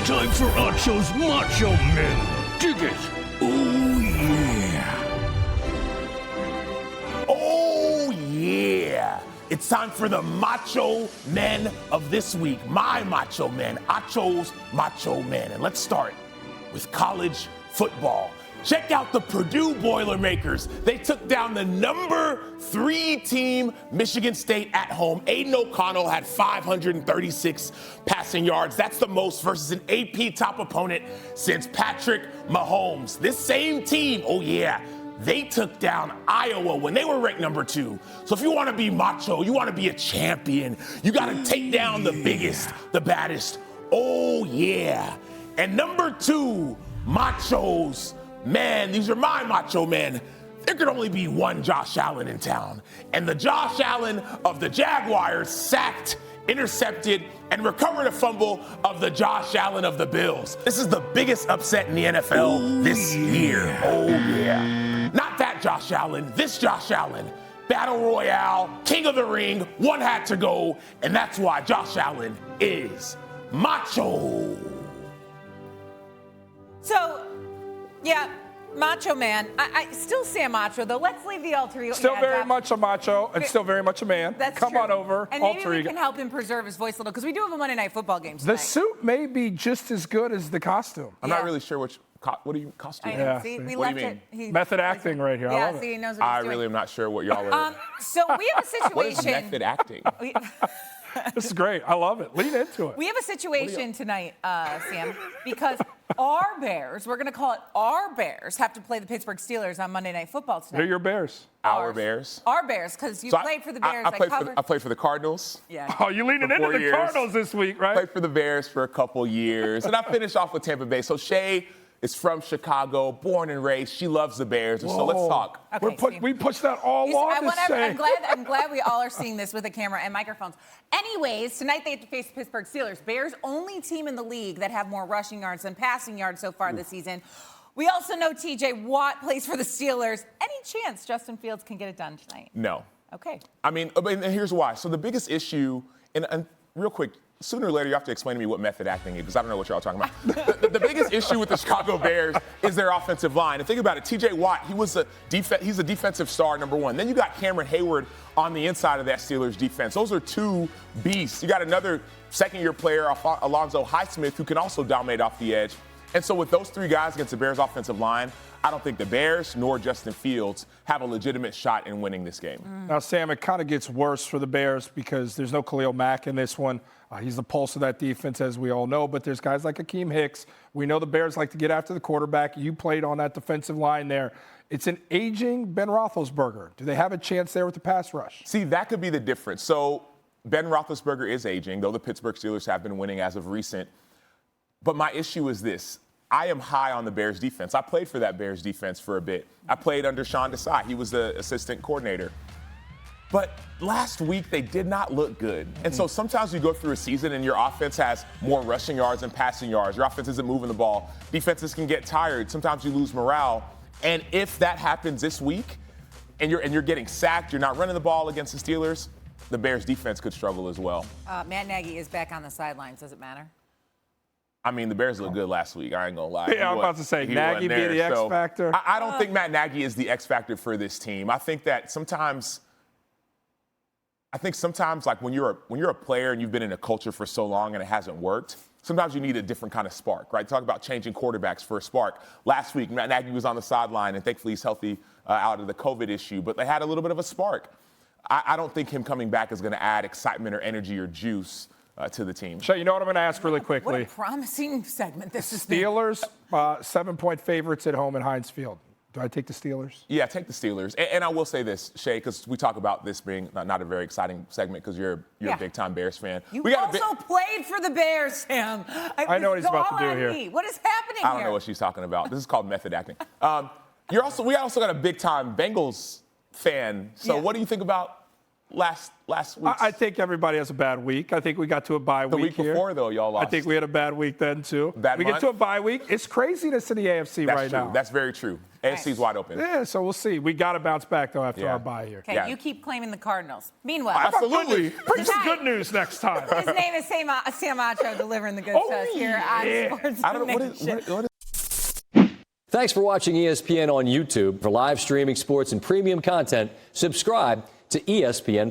time for Acho's Macho Men. Dig it. Oh, yeah. Oh, yeah. It's time for the Macho Men of this week. My Macho Men, Acho's Macho Men. And let's start with college football. Check out the Purdue Boilermakers. They took down the number 3 team, Michigan State, at home. Aidan OConnell had 536 passing yards. That's the most versus an AP top opponent since Patrick Mahomes. This same team, oh yeah, they took down Iowa when they were ranked number 2. So if you want to be macho, you want to be a champion, you got to take down the biggest, the baddest. Oh yeah. And number 2, Machos. Man, these are my Macho Men. There could only be one Josh Allen in town. And the Josh Allen of the Jaguars sacked, intercepted, and recovered a fumble of the Josh Allen of the Bills. This is the biggest upset in the NFL this year. Oh, yeah. Not that Josh Allen, this Josh Allen. Battle Royale, King of the Ring, one had to go, and that's why Josh Allen is Macho. So, yeah, Macho Man. I still say a macho, though. Let's leave the alter ego. Still very much a macho and still very much a man. That's Come true. on over, and maybe alter we ego. can help him preserve his voice a little, because we do have a Monday Night Football game tonight. The suit may be just as good as the costume. I'm not really sure what do you costume? I know. Yeah, See, see. we What do left you it. Method acting right here. I Yeah, love see, it. he knows what he's I doing. really am not sure what y'all are. So we have a situation. What is method acting? This is great. I love it. Lean into it. We have a situation tonight, Sam, because our Bears, we're going to call it our Bears, have to play the Pittsburgh Steelers on Monday Night Football tonight. They're your Bears. Our Bears. Our Bears, because you So played for the Bears. I played for the Cardinals. Yeah. Oh, you leaning For into 4 the years. Cardinals this week, right? Played for the Bears for a couple years. And I finished off with Tampa Bay. So Shay is from Chicago, born and raised. She loves the Bears. And so let's talk. Okay, We pushed that all on to say. I'm glad we all are seeing this with a camera and microphones. Anyways, tonight they have to face the Pittsburgh Steelers. Bears, only team in the league that have more rushing yards than passing yards so far this season. We also know T.J. Watt plays for the Steelers. Any chance Justin Fields can get it done tonight? No. Okay. I mean, and here's why. So the biggest issue, and real quick, sooner or later you have to explain to me what method acting is, because I don't know what y'all are talking about. the biggest issue with the Chicago Bears is their offensive line. And think about it, T.J. Watt, he's a defensive star, number 1. Then you got Cameron Hayward on the inside of that Steelers defense. Those are 2 beasts. You got another second-year player, Alonzo Highsmith, who can also dominate off the edge. And so with those 3 guys against the Bears offensive line, I don't think the Bears nor Justin Fields have a legitimate shot in winning this game. Now, Sam, it kind of gets worse for the Bears because there's no Khalil Mack in this one. He's the pulse of that defense, as we all know. But there's guys like Akeem Hicks. We know the Bears like to get after the quarterback. You played on that defensive line there. It's an aging Ben Roethlisberger. Do they have a chance there with the pass rush? See, that could be the difference. So Ben Roethlisberger is aging, though the Pittsburgh Steelers have been winning as of recent. But my issue is this. I am high on the Bears defense. I played for that Bears defense for a bit. I played under Sean Desai. He was the assistant coordinator. But last week, they did not look good. And so sometimes you go through a season and your offense has more rushing yards than passing yards. Your offense isn't moving the ball. Defenses can get tired. Sometimes you lose morale. And if that happens this week and you're getting sacked, you're not running the ball against the Steelers, the Bears defense could struggle as well. Matt Nagy is back on the sidelines. Does it matter? I mean, the Bears looked good last week. I ain't going to lie. Yeah, I'm about to say, Nagy be the X factor. I don't think Matt Nagy is the X factor for this team. I think that sometimes, like when you're a player and you've been in a culture for so long and it hasn't worked, sometimes you need a different kind of spark, right? Talk about changing quarterbacks for a spark. Last week, Matt Nagy was on the sideline, and thankfully he's healthy out of the COVID issue, but they had a little bit of a spark. I don't think him coming back is going to add excitement or energy or juice to the team. Shay, you know what I'm going to ask really quickly? What a promising segment this is. Steelers, 7-point favorites at home at Heinz Field. Do I take the Steelers? Yeah, take the Steelers. And I will say this, Shay, because we talk about this being not a very exciting segment because you're a big-time Bears fan. You also played for the Bears, Sam. I know what he's about to do here. What is happening here? I don't know what she's talking about. This is called method acting. We also got a big-time Bengals fan. So what do you think about last week? I think everybody has a bad week. I think we got to a bye The week week before, though, y'all lost. I think we had a bad week then, too. Bad we month? get to a bye week. It's craziness in the AFC That's right true. now. That's very true. AFC's wide open. Yeah, so we'll see. We got to bounce back, though, after Yeah. our bye here. Okay, Yeah. you keep claiming the Cardinals. Meanwhile, Absolutely. Bring some good news next time. his name is Sam Acho, delivering the goods to us here on Sports I don't know Nation. what is Thanks for watching ESPN on YouTube. For live streaming sports and premium content, subscribe to ESPN+.